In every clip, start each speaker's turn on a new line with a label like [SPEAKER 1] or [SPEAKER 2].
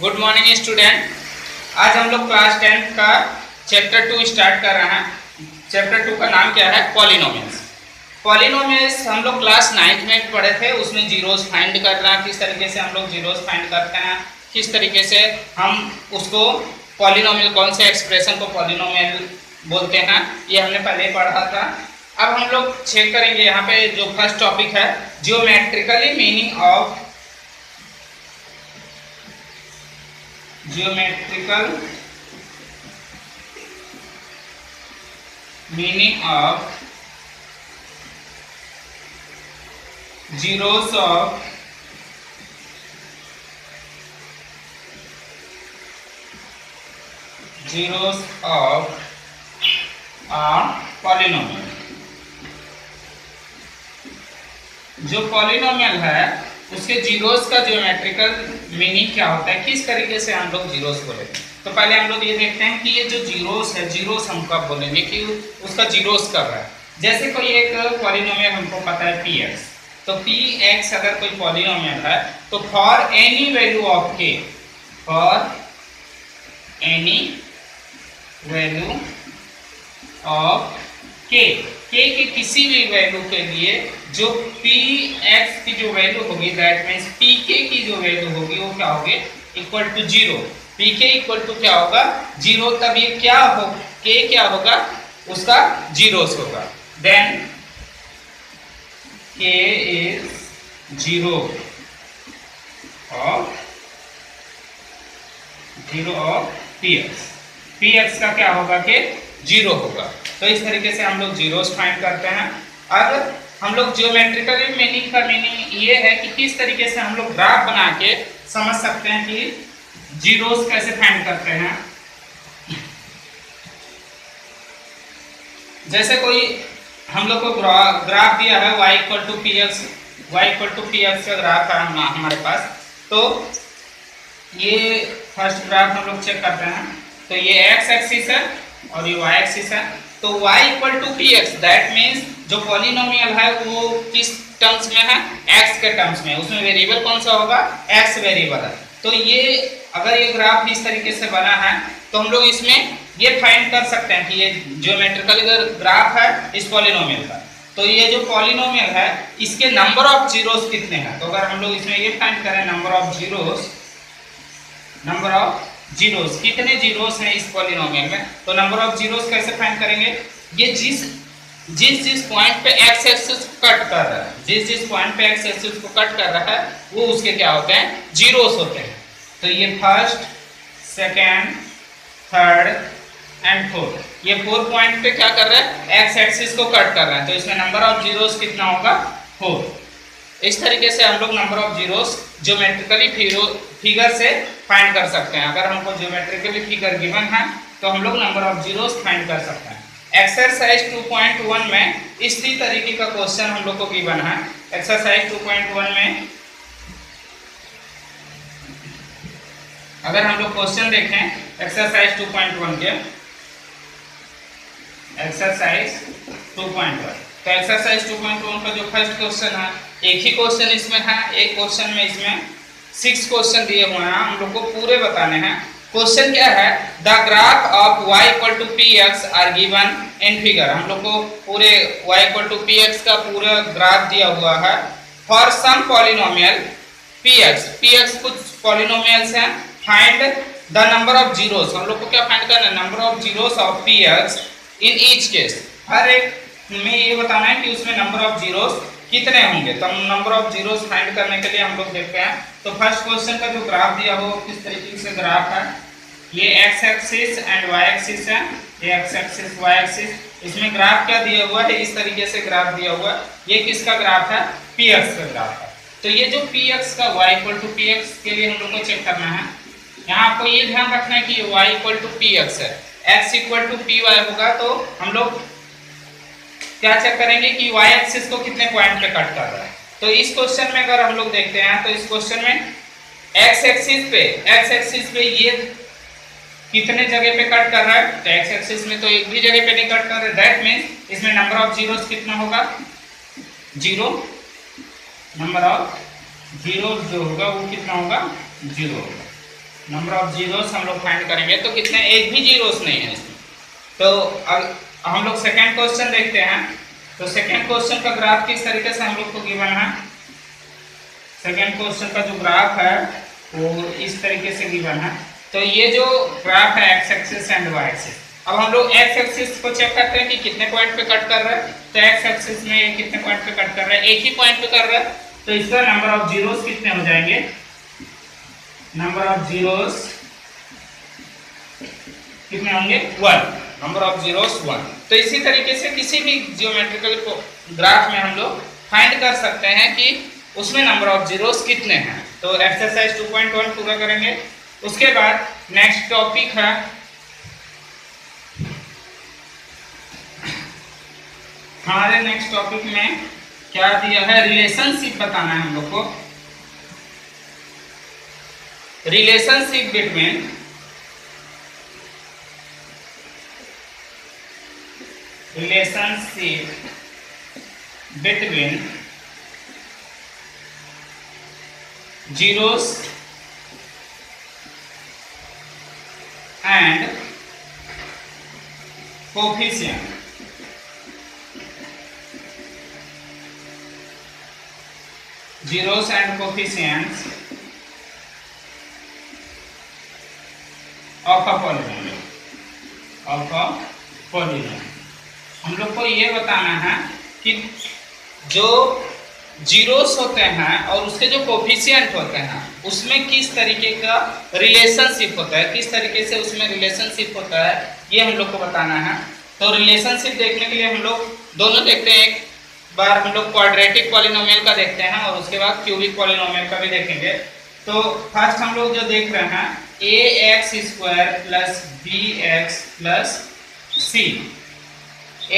[SPEAKER 1] Good morning student. आज हम लोग क्लास 10 का चैप्टर 2 स्टार्ट कर रहे हैं। चैप्टर 2 का नाम क्या है? पॉलिनोमियल्स। पॉलिनोमियल्स हम लोग क्लास 9 में पढ़े थे, उसमें जीरोस फाइंड करना, किस तरीके से हम लोग जीरोस फाइंड करते हैं, किस तरीके से हम उसको पॉलिनोमियल, कौन से एक्सप्रेशन को पॉलिनोमियल बोलते हैं, ये हमने पहले पढ़ा था। अब हम लोग चेक करेंगे यहाँ पे जो फर्स्ट टॉपिक है, geometrically meaning of geometrical meaning of zeros of a polynomial। जो पॉलिनोमियल है उसके जीरोस का ज्योमेट्रिकल मीनिंग क्या होता है, किस तरीके से हम लोग जीरोस बोलेंगे। तो पहले हम लोग ये देखते हैं कि ये जो जीरोस है, जीरोस हम कब बोलेंगे, कि उसका जीरोस कब है। जैसे कोई एक पॉलिनोमियल हमको पता है px, तो px अगर कोई पॉलिनोमियल है तो for any value of k, for any value of k, के किसी भी वैल्यू के लिए जो px की जो वैल्यू होगी, दैट मीन्स pk की जो वैल्यू होगी वो क्या होगी? Equal to zero. pk equal to क्या होगा? जीरो। तब ये क्या हो, k क्या होगा? उसका जीरोस होगा। Then k is zero of px। px का क्या होगा? के जीरो होगा। तो इस तरीके से हम लोग जीरोस फाइंड करते हैं। अब हम लोग जियोमेट्रिकल मीनिंग का मीनिंग ये है कि किस तरीके से हम लोग ग्राफ बना के समझ सकते हैं कि जीरोस कैसे फाइंड करते हैं। जैसे कोई हम लोग को ग्राफ दिया है y इक्वल टू px, का ग्राफ है हमारे पास। तो ये फर्स्ट ग्राफ हम लोग चेक करते हैं। तो ये x एक्सिस है और ये y एक्सिस है। तो y equal to px, that means जो पॉलिनोमियल है वो किस टर्म्स में है? x के टर्म्स में। उसमें वेरिएबल कौन सा होगा? x वेरिएबल है। तो ये अगर ये ग्राफ इस तरीके से बना है तो हम लोग इसमें ये फाइंड कर सकते हैं कि ये ज्योमेट्रिकल ग्राफ है इस पॉलिनोमियल का। तो ये जो पॉलिनोमियल है इसके नंबर ऑफ जीरोस कितने हैं? तो अगर हम लोग इसमें ये फाइंड करें नंबर ऑफ जीरोस, कितने जीरोस हैं इस पॉलिनोमियल में, तो नंबर ऑफ जीरोस कैसे फाइंड करेंगे? ये जिस पॉइंट पे x एक्सिस कट कर रहा है, जिस पॉइंट पे x एक्सिस को कट कर रहा है वो उसके क्या होते हैं? जीरोस होते हैं। तो ये first, second, third and fourth, ये 4 पॉइंट पे क्या कर रहा है? x एक्सिस को कट कर रहा है। तो इसमें नंबर ऑफ जीरोस कितना होगा? 4। इस तरीके से हम लोग number of zeros geometrically figure से फाइंड कर सकते हैं। अगर हमको ज्योमेट्रिकली फिगर गिवन है तो हम लोग नंबर ऑफ जीरोस फाइंड कर सकते हैं। एक्सरसाइज 2.1 में इसी तरीके का क्वेश्चन हम लोग को गिवन है। एक्सरसाइज 2.1 में अगर हम लोग क्वेश्चन देखें एक्सरसाइज 2.1 के, एक्सरसाइज 2.1, तो एक्सरसाइज 2.1 का जो फर्स्ट क्वेश्चन है, एक ही क्वेश्चन इसमें है। एक क्वेश्चन में इसमें 6 क्वेश्चन दिए हुए हैं, हम लोग को पूरे बताने हैं। क्वेश्चन क्या है? The graph of y equal to px are given in figure. हम लोग को पूरे y इक्वल टू px का पूरा ग्राफ दिया हुआ है। फॉर सम पॉलिनोमियल px कुछ पॉलिनोमियल्स हैं। Find the number of zeros, हम लोग को क्या फाइंड करना है? Number of zeros of px in each case. हर एक में ये बताना है कि उसमें नंबर ऑफ जीरोस कितने होंगे। तो हम नंबर ऑफ जीरोस फाइंड करने के लिए हम लोग देखते हैं। तो फर्स्ट क्वेश्चन का जो ग्राफ दिया हो किस तरीके से ग्राफ है, ये x axis and y axis है, ये x एक्सिस y एक्सिस। इसमें ग्राफ क्या दिया हुआ है? इस तरीके से ग्राफ दिया हुआ है। ये किसका ग्राफ है? px का ग्राफ है। तो ये जो px का y इक्वल टू px के लिए हम लोग को चेक करना है। यहाँ आपको ये ध्यान रखना है कि y इक्वल टू px है, x इक्वल टू py होगा। तो हम लोग क्या चेक करेंगे कि y एक्सिस को कितने पॉइंट पे कट कर रहा है। तो इस क्वेश्चन में अगर हम लोग देखते हैं तो इस क्वेश्चन में x एक्सिस पे ये कितने जगह पे कट कर रहा है? तो x एक्सिस में तो एक भी जगह पे नहीं कट कर रहा है। दैट मीन्स इसमें नंबर ऑफ जीरोस कितना होगा? 0। नंबर ऑफ जीरो जो होगा वो कितना होगा? 0 होगा। नंबर ऑफ जीरोस हम लोग फाइंड करेंगे तो कितने, एक भी जीरोस नहीं है इसमें। तो अब हम लोग सेकेंड क्वेश्चन देखते हैं। तो सेकेंड क्वेश्चन का ग्राफ किस तरीके से हम लोग को गिवन है। सेकेंड क्वेश्चन का जो ग्राफ है वो इस तरीके से गिवन है। तो ये जो ग्राफ है X axis and Y axis, अब हम लोग एक्स एक्सिस को चेक करते हैं कि कितने पॉइंट पे कट कर रहा है। तो एक्स एक्सिस में ये कितने पॉइंट पे कट कर रहा है, एक ही पॉइंट पे कर रहा है। तो इसका नंबर ऑफ जीरोस कितने हो जाएंगे, नंबर ऑफ जीरोस कितने होंगे, 1। Number of zeros 1। तो इसी तरीके से किसी भी जियोमेट्रिकल ग्राफ में हम लोग फाइंड कर सकते हैं कि उसमें नंबर ऑफ जीरोस कितने हैं। तो एक्सरसाइज 2.1 पूरा करेंगे। उसके बाद नेक्स्ट टॉपिक है हमारे नेक्स्ट टॉपिक में क्या दिया है, रिलेशनशिप बताना है हम लोग को। Relationship between zeros and coefficient zeros and coefficients of a polynomial हम लोग को ये बताना है कि जो जीरोस होते हैं और उसके जो कोफिशिएंट होते हैं उसमें किस तरीके का रिलेशनशिप होता है, किस तरीके से उसमें रिलेशनशिप होता है, ये हम लोग को बताना है। तो रिलेशनशिप देखने के लिए हम लोग दोनों देखते हैं। एक बार हम लोग क्वाड्रेटिक पॉलिनोमियल का देखते हैं और उसके बाद क्यूबिक पॉलिनोमियल का भी देखेंगे। तो फर्स्ट हम लोग जो देख रहे हैं ax² plus bx plus c,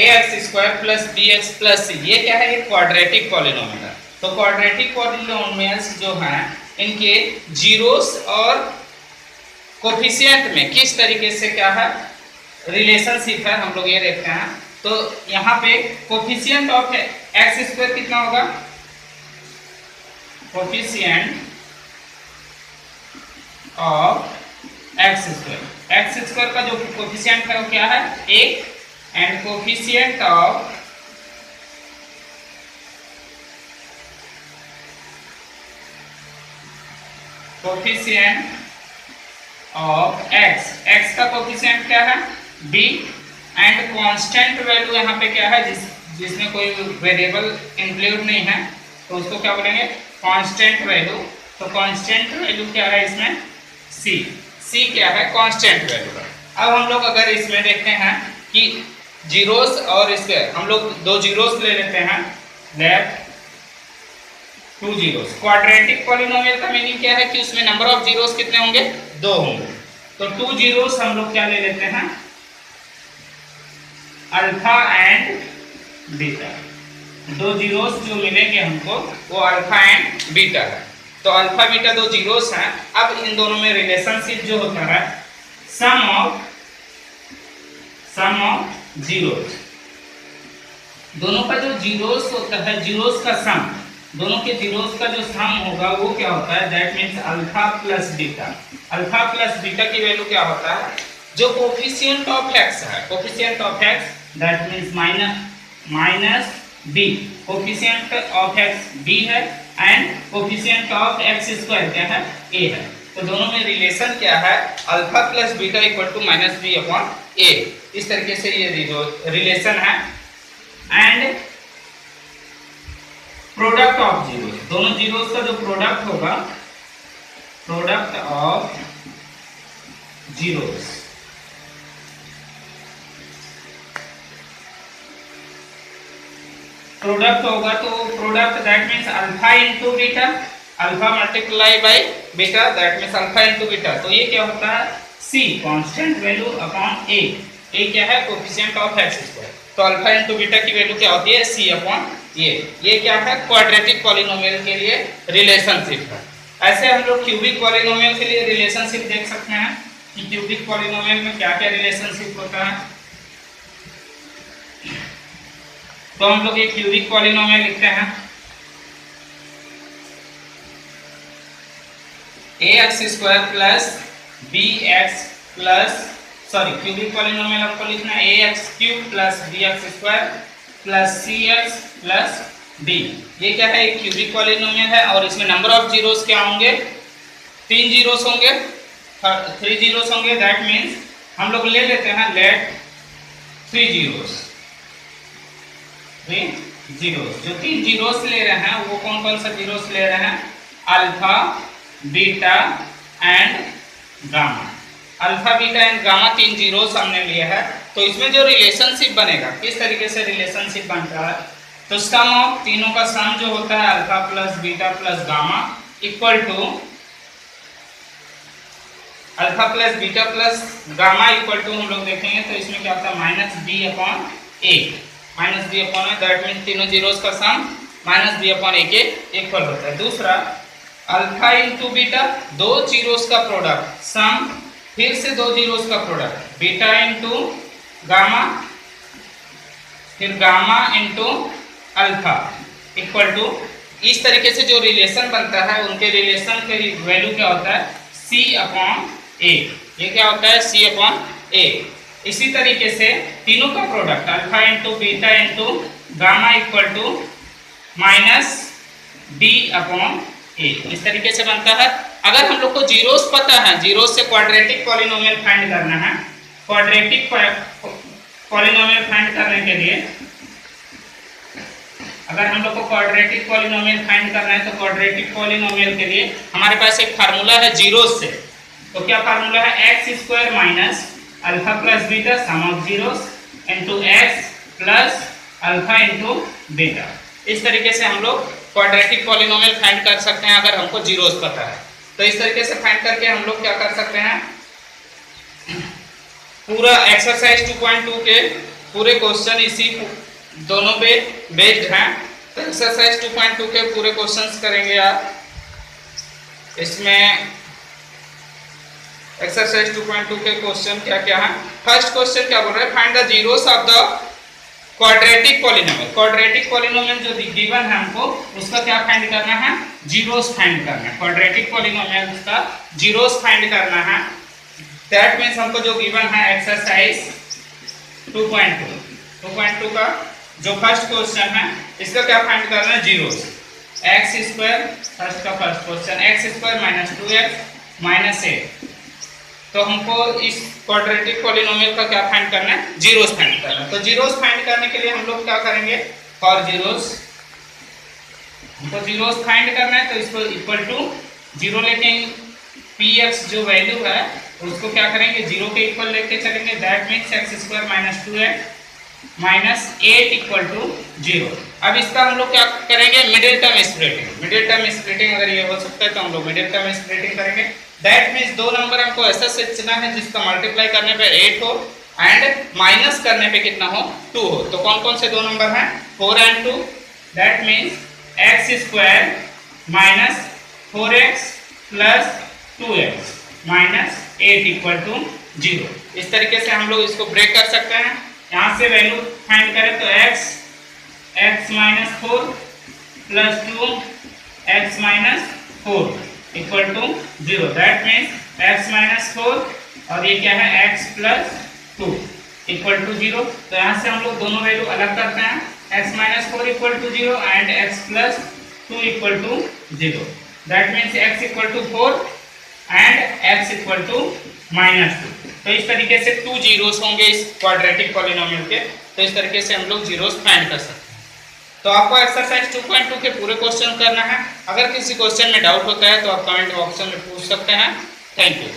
[SPEAKER 1] ax² plus bx plus c, ये क्या है, ये क्वाड्रेटिक पॉलिनोमियल है। तो क्वाड्रेटिक पॉलिनोमियल्स जो हैं इनके जीरोस और कोफिशिएंट में किस तरीके से क्या है रिलेशनशिप है, हम लोग ये देखते हैं। तो यहाँ पे कोफिशिएंट ऑफ x² कितना होगा, कोफिशिएंट ऑफ x² का जो कोफिशिएंट है वो क्या है, 1, एंड कोफिशिएंट ऑफ x का कोफिशिएंट क्या है, b, एंड कांस्टेंट वैल्यू यहाँ पे क्या है, जिसमें कोई वेरिएबल इंक्लूड नहीं है तो उसको क्या बोलेंगे, कांस्टेंट वैल्यू। तो कांस्टेंट वैल्यू क्या है इसमें, c क्या है, कांस्टेंट वैल्यू। अब हम लोग अगर इसमें देखते हैं कि जीरोस और इसके हम लोग दो जीरोस ले लेते हैं, लेफ्ट 2 जीरोस। क्वाड्रेटिक पॉलिनोमियल का मीनिंग क्या है कि उसमें नंबर ऑफ जीरोस कितने होंगे, 2 होंगे। तो 2 जीरोस हम लोग क्या ले लेते हैं, अल्फा एंड बीटा। 2 जीरोस जो मिलेंगे हमको वो अल्फा एंड बीटा है। तो अल्फा बीटा 2 जीरोस हैं। अब इन दोनों में रिलेशनशिप जो होता है सम ऑफ जीरोस, दोनों का जो जीरोस होता है, जीरोस का सम, दोनों के जीरोस का जो सम होगा वो क्या होता है, that means alpha plus beta. Alpha plus beta की वैल्यू क्या होता है, जो कोफिशिएंट ऑफ x है, coefficient of x that means minus b, coefficient of x b है एंड कोफिशिएंट ऑफ x² क्या है, a है। तो दोनों में रिलेशन क्या है, alpha plus beta equal to -b/a। इस तरीके से ये रिलेशन है। एंड प्रोडक्ट ऑफ जीरोस, दोनों जीरोस का जो प्रोडक्ट होगा, प्रोडक्ट ऑफ जीरोस, प्रोडक्ट होगा तो product that means alpha into beta, alpha multiply by beta that means alpha into beta. तो ये क्या होता है, c constant value upon a। a क्या है, कोफिशिएंट ऑफ x²। तो अल्फा इंटू बीटा की वैल्यू क्या होती है, c अपॉन a। ये क्या है, क्वाड्रेटिक पॉलिनोमियल के लिए रिलेशनशिप है। ऐसे हम लोग क्यूबिक पॉलिनोमियल के लिए रिलेशनशिप देख सकते हैं कि क्यूबिक पॉलिनोमियल में क्या क्या रिलेशनशिप होता है। तो हम लोग ये क्यूबिक पॉलिनोमियल लिखते हैं, ax² plus b x plus cubic polynomial हमको लिखना है a x cube plus b x square plus c x plus d. ये क्या है, एक क्यूबिक पॉलिनोमियल है और इसमें नंबर ऑफ जीरोस क्या होंगे, 3 जीरोस होंगे, 3 जीरोस होंगे। दैट मीन्स हम लोग ले लेते हैं लेट 3 जीरोस, 3 जीरोस। जो 3 जीरोस ले रहे हैं वो कौन कौन सा जीरोस ले रहे हैं, alpha beta and gamma. Alpha beta and gamma 3 zeros हमने लिया है। तो इसमें जो रिलेशनशिप बनेगा, किस तरीके से रिलेशनशिप बनता है, तो सम ऑफ तीनों का सम जो होता है alpha plus beta plus gamma equal to alpha plus beta plus gamma equal to हम लोग देखेंगे तो इसमें क्या होता है minus B upon A, minus B upon A. That means तीनों जीरोस का sum minus B upon A के इक्वल होता है। दूसरा अल्फा इंटू बीटा, 2 जीरोस का प्रोडक्ट सम, फिर से 2 जीरोस का प्रोडक्ट बीटा इंटू गामा, फिर gamma into alpha equal to, इस तरीके से जो रिलेशन बनता है उनके रिलेशन के वैल्यू क्या होता है सी अपॉन ए। ये क्या होता है सी अपॉन ए। इसी तरीके से तीनों का product alpha into beta into gamma equal to minus d upon a, इस तरीके से बनता है। अगर हम लोग को जीरोस पता है, जीरोस से क्वाड्रेटिक पॉलिनोमियल फाइंड करना है, क्वाड्रेटिक पॉलिनोमियल फाइंड करने के लिए अगर हम लोग को क्वाड्रेटिक पॉलिनोमियल फाइंड करना है तो क्वाड्रेटिक पॉलिनोमियल के लिए हमारे पास एक फार्मूला है जीरोस से। तो क्या फार्मूला है, x square minus alpha plus beta some of zeros into x plus alpha into beta. इस तरीके से हम लोग क्वाड्रेटिक पॉलिनोमियल फाइंड कर सकते हैं अगर हमको जीरोस पता है। तो इस तरीके से फाइंड करके हम लोग क्या कर सकते हैं, पूरा एक्सरसाइज 2.2 के पूरे क्वेश्चन इसी दोनों पे बेस्ड हैं। तो एक्सरसाइज 2.2 के पूरे क्वेश्चंस करेंगे आप। इसमें एक्सरसाइज 2.2 के क्वेश्चन क्या क्या है। फर्स्ट क्वेश्चन क्या बोल रहा है, find the zeros of the quadratic polynomial. Quadratic polynomial जो गिवन है हमको उसका क्या फाइंड करना है, जीरोस फाइंड करना है। क्वाड्रेटिक पॉलिनोमियल का जीरोस फाइंड करना है। दैट मीन्स हमको जो गिवन है एक्सरसाइज 2.2 का जो फर्स्ट क्वेश्चन है इसका क्या फाइंड करना है, zeros. X square first question, x square minus 2x minus a. तो हमको इस क्वाड्रेटिक पॉलिनोमियल का क्या फाइंड करना है, जीरोस फाइंड करना है। तो जीरोस फाइंड करने के लिए हम लोग क्या करेंगे, फॉर जीरोस हमको जीरोस फाइंड करना है तो इसको इक्वल टू जीरो लेके पी एक्स जो वैल्यू है उसको क्या करेंगे, जीरो के इक्वल लेके चलेंगे। That means X square minus 2x minus 8 equal to 0। अब इसका हम लोग क्या करेंगे, middle term splitting. Middle term splitting अगर ये हो सकता है तो हम लोग मिडिल टर्म स्प्लिटिंग करेंगे। दैट मीन्स 2 नंबर हमको ऐसा सोचना है जिसका मल्टीप्लाई करने पे 8 हो एंड माइनस करने पे कितना हो, 2 हो। तो कौन कौन से 2 नंबर हैं, 4 and 2। That means X square minus 4x plus 2x minus 8 equal to 0। इस तरीके से हम लोग इसको ब्रेक कर सकते हैं। यहाँ से वैल्यू फाइंड करें तो x minus 4 plus 2x minus 4 equal to 0। That means x minus 4 और ये क्या है x प्लस 2 इक्वल टू 0। तो यहाँ से हम लोग दोनों वैल्यू अलग करते हैं, x minus 4 equal to 0 and x plus 2 equal to 0। That means x equal to 4 and x equal to minus 2। तो इस तरीके से 2 जीरोस होंगे इस क्वाड्रेटिक पॉलिनोमियल के। तो इस तरीके से हम लोग जीरोस फाइंड कर सकते हैं। तो आपको एक्सरसाइज 2.2 के पूरे क्वेश्चन करना है। अगर किसी क्वेश्चन में डाउट होता है तो आप कमेंट बॉक्स में पूछ सकते हैं। Thank you.